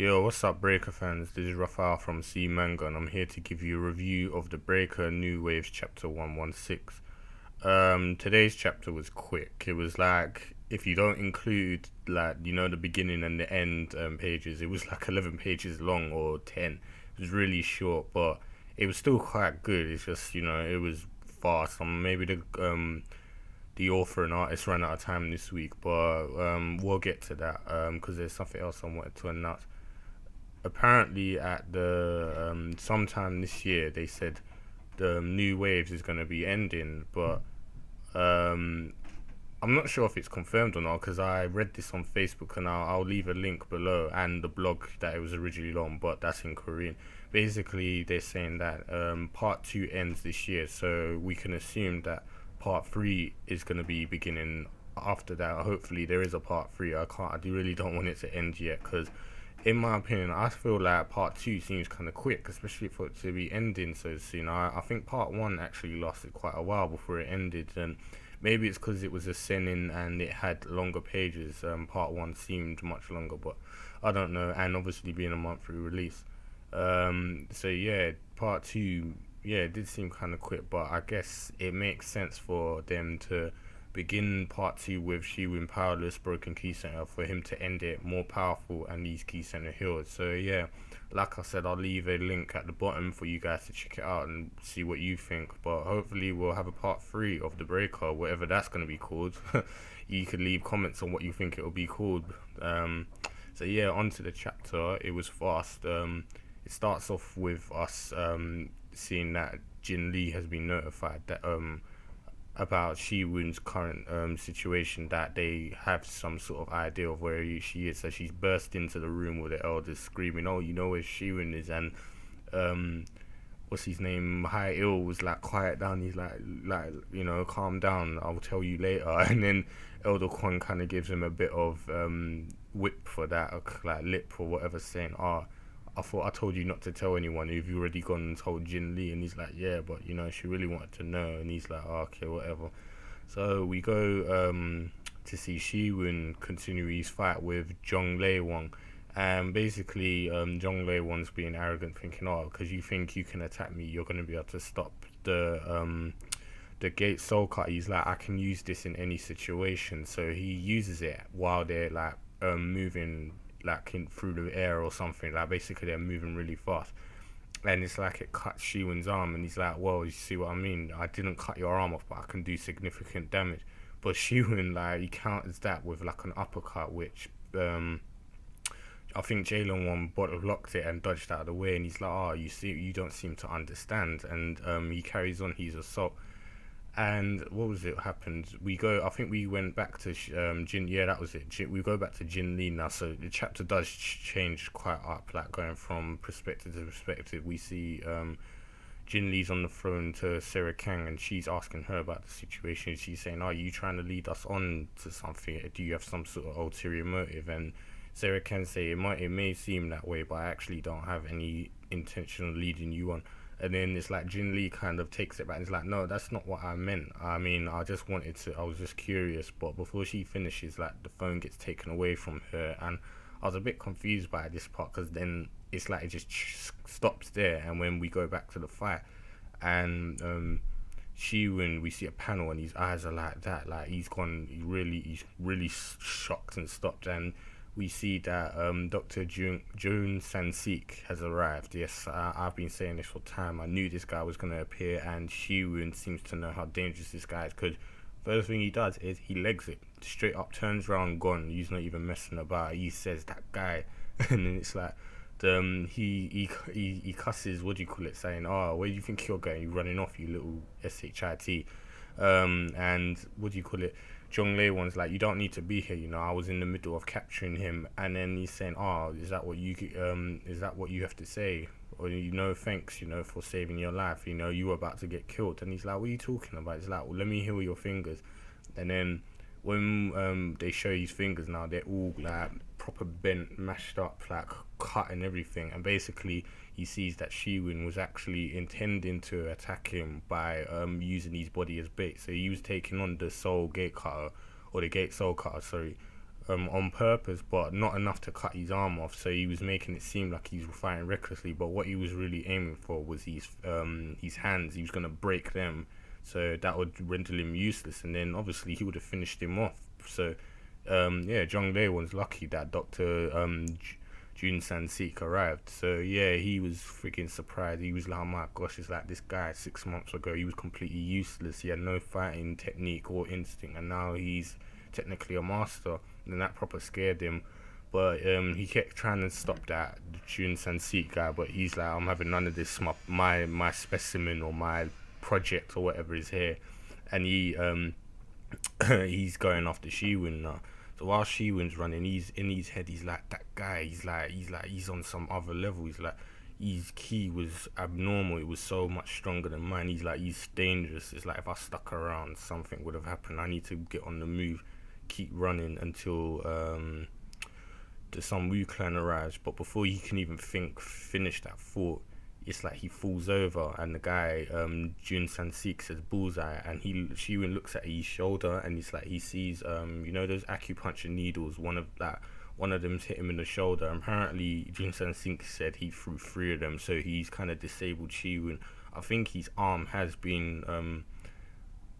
Yo, what's up, Breaker fans? This is Rafael from C Manga, and I'm here to give you a review of the Breaker New Waves Chapter 116. Today's chapter was quick. It was like, if you don't include, like, the beginning and the end pages, it was like 11 pages long or 10. It was really short, but it was still quite good. It's just, it was fast. Maybe the author and artist ran out of time this week, but we'll get to that because there's something else I wanted to announce. Apparently, at the sometime this year, they said the New Waves is going to be ending, but um, I'm not sure if it's confirmed or not because I read this on Facebook, and I'll leave a link below and the blog that it was originally on, but that's in Korean. Basically, they're saying that part two ends this year, so we can assume that part three is going to be beginning after that. Hopefully, there is a part three. I really don't want it to end yet because, in my opinion, I feel like part two seems kind of quick, especially for it to be ending so soon. I think part one actually lasted quite a while before it ended, and maybe it's because it was a seinen and it had longer pages. Part one seemed much longer, but I don't know. And obviously being a monthly release, so yeah, part two, yeah, it did seem kind of quick, but I guess it makes sense for them to begin part two with Shi-Woon powerless, broken key center, for him to end it more powerful and these key center healed. So yeah, like I said, I'll leave a link at the bottom for you guys to check it out and see what you think. But hopefully we'll have a part three of the Breaker, whatever that's going to be called. You could leave comments on what you think it will be called. So yeah, on to the chapter. It was fast. It starts off with us seeing that Jin-Lee has been notified that about Shi-Woon's current situation, that they have some sort of idea of where she is. So she's burst into the room with the elders screaming, "Oh, you know where Shi-Woon is?" And what's his name? Jae-Il was like, "Quiet down." He's like, calm down. I'll tell you later. And then Elder Kwon kind of gives him a bit of whip for that, like lip or whatever, saying, "Ah, I thought I told you not to tell anyone. You've already gone and told Jin-Lee." And he's like, "Yeah, but she really wanted to know." And he's like, "Oh, okay, whatever." So we go to see Shi-Woon continue his fight with Jong-Lae-Won. And basically, Jong-Lae-Won's being arrogant, thinking, "Oh, because you think you can attack me, you're going to be able to stop the gate soul cut." He's like, "I can use this in any situation." So he uses it while they're like moving like through the air or something. Like basically they're moving really fast, and it's like it cuts Shi-Woon's arm, and he's like, "Well, you see what I mean? I didn't cut your arm off, but I can do significant damage." But Shi-Woon, like, he counters that with like an uppercut, which I think Jalen one blocked it and dodged out of the way, and he's like, "Oh, you see, you don't seem to understand." And he carries on his assault. And what was it happened? I think we went back to Jin. Yeah, that was it. We go back to Jin-Lee now. So the chapter does change quite up, like going from perspective to perspective. We see Jin-Lee's on the phone to Sarah Kang, and she's asking her about the situation. She's saying, "Are you trying to lead us on to something? Do you have some sort of ulterior motive?" And Sarah Kang say, it may seem that way, but I actually don't have any intention of leading you on." And then it's like Jin-Lee kind of takes it back and it's like, "No, that's not what I meant. I mean, I was just curious." But before she finishes, like, the phone gets taken away from her, and I was a bit confused by this part because then it's like it just stops there. And when we go back to the fight, and Shi-Woon, we see a panel and his eyes are like that, like he's really shocked and stopped. And we see that Dr. Jun San-sik has arrived. Yes, I've been saying this for time. I knew this guy was going to appear, and Shi-Woon seems to know how dangerous this guy is, because first thing he does is he legs it straight up, turns around, gone. He's not even messing about. He says, "That guy," and then it's like he cusses, what do you call it, saying, "Oh, where do you think you're going? You running off, you little shit." And what do you call it? Jong-Lae-Won's like, "You don't need to be here. I was in the middle of capturing him." And then he's saying, "Oh, is that what you have to say? Or thanks, for saving your life. You were about to get killed." And he's like, "What are you talking about?" He's like, "Well, let me heal your fingers." And then when they show his fingers now, they're all like proper bent, mashed up, like cut and everything. And basically he sees that Shi-Woon was actually intending to attack him by using his body as bait. So he was taking on the soul gate cutter, or the gate soul cutter, sorry, on purpose, but not enough to cut his arm off. So he was making it seem like he's fighting recklessly, but what he was really aiming for was his hands. He was gonna break them, so that would render him useless, and then obviously he would have finished him off. So yeah, Jong-Dae-won's lucky that Dr. Jun San-sik arrived. So yeah, he was freaking surprised. He was like, oh my gosh, it's like this guy 6 months ago, he was completely useless. He had no fighting technique or instinct, and now he's technically a master. And that proper scared him. But he kept trying to stop that Jun San-sik guy, but he's like, I'm having none of this. My specimen or my project or whatever is here. And he he's going after Shi-Woon now. So while Shi-Woon's running, he's in his head, he's like, that guy, he's on some other level. He's like, his ki was abnormal. It was so much stronger than mine. He's like, he's dangerous. It's like, if I stuck around, something would have happened. I need to get on the move, keep running until the Sun-Woo clan arrives. But before he can even finish that thought, it's like he falls over, and the guy Jun San-sik says bullseye, and Shi-Woon looks at his shoulder, and it's like he sees you know those acupuncture needles, one of them's hit him in the shoulder. Apparently Jun San-sik said he threw 3 of them, so he's kind of disabled Shi-Woon. I think his arm has been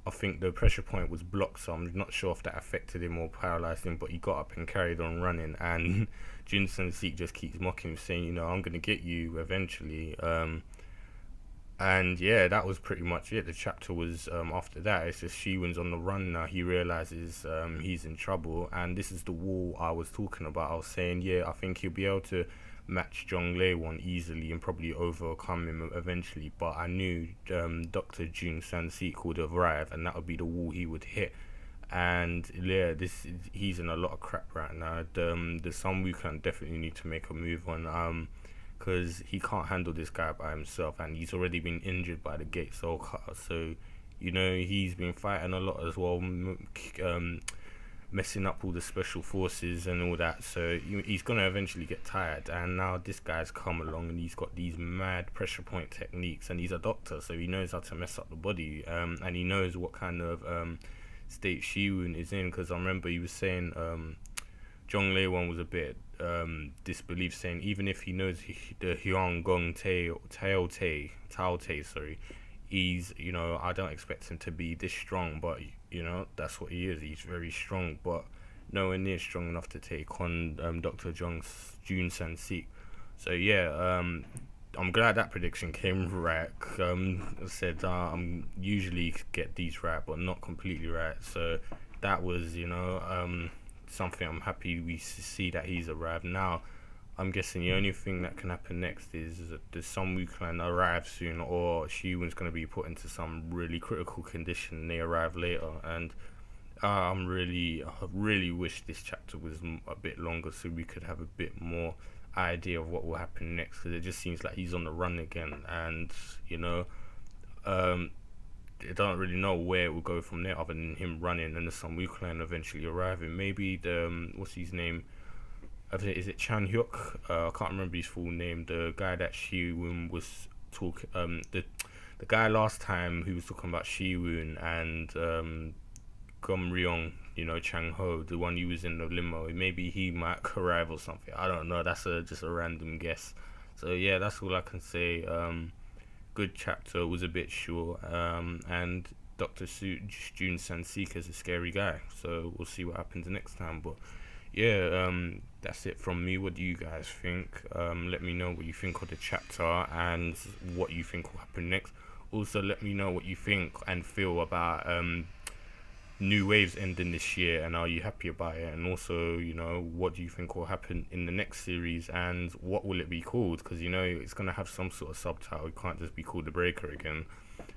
I think the pressure point was blocked, so I'm not sure if that affected him or paralyzed him, but he got up and carried on running, and Jun San-sik just keeps mocking him, saying, you know, I'm going to get you eventually. And yeah, that was pretty much it. The chapter was after that, it's just Shi-Woon's on the run now. He realizes he's in trouble, and this is the wall I was talking about. I was saying, yeah, I think he'll be able to match Jong-Dae-won easily and probably overcome him eventually, but I knew Dr. Jun San-sik would arrive, and that would be the wall he would hit. And yeah, he's in a lot of crap right now. The Sun-Woo clan definitely need to make a move on, because he can't handle this guy by himself, and he's already been injured by the gate soul cutter. So you know, he's been fighting a lot as well, messing up all the special forces and all that, so he's gonna eventually get tired. And now this guy's come along, and he's got these mad pressure point techniques, and he's a doctor, so he knows how to mess up the body, and he knows what kind of state Shi-Woon is in, because I remember he was saying Jong-Dae-won was a bit disbelief, saying even if he knows the Hyung Gong Tao Te, sorry, he's, you know, I don't expect him to be this strong, but you know, that's what he is. He's very strong, but nowhere near strong enough to take on Dr. Jun San-sik. So yeah, I'm glad that prediction came right. I said I'm usually get these right, but not completely right. So that was, you know, something I'm happy we see that he's arrived. Now I'm guessing the only thing that can happen next is that the Sun-Woo clan arrive soon, or Shi-Woon's going to be put into some really critical condition and they arrive later. And I really wish this chapter was a bit longer, so we could have a bit more idea of what will happen next, because it just seems like he's on the run again, and you know, I don't really know where it will go from there other than him running and the Sun-Woo clan eventually arriving. Maybe the what's his name? Is it Chan-hyuk? I can't remember his full name. The guy that Shi-Woon was talking, the guy last time who was talking about Shi-Woon and Gum-ryong, you know, Chang-ho, the one who was in the limo. Maybe he might arrive or something. I don't know. That's just a random guess. So yeah, that's all I can say. Good chapter, was a bit short, and Dr. Jun San-sik is a scary guy. So we'll see what happens next time. But yeah, that's it from me. What do you guys think? Let me know what you think of the chapter and what you think will happen next. Also, let me know what you think and feel about New Waves ending this year, and are you happy about it? And also, you know, what do you think will happen in the next series, and what will it be called? Because, you know, it's going to have some sort of subtitle. It can't just be called The Breaker again.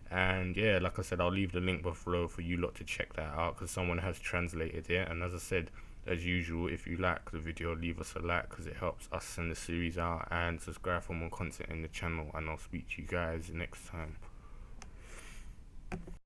And yeah, like I said, I'll leave the link below for you lot to check that out, because someone has translated it. And as I said, as usual, if you like the video, leave us a like, because it helps us send the series out, and subscribe for more content in the channel, and I'll speak to you guys next time.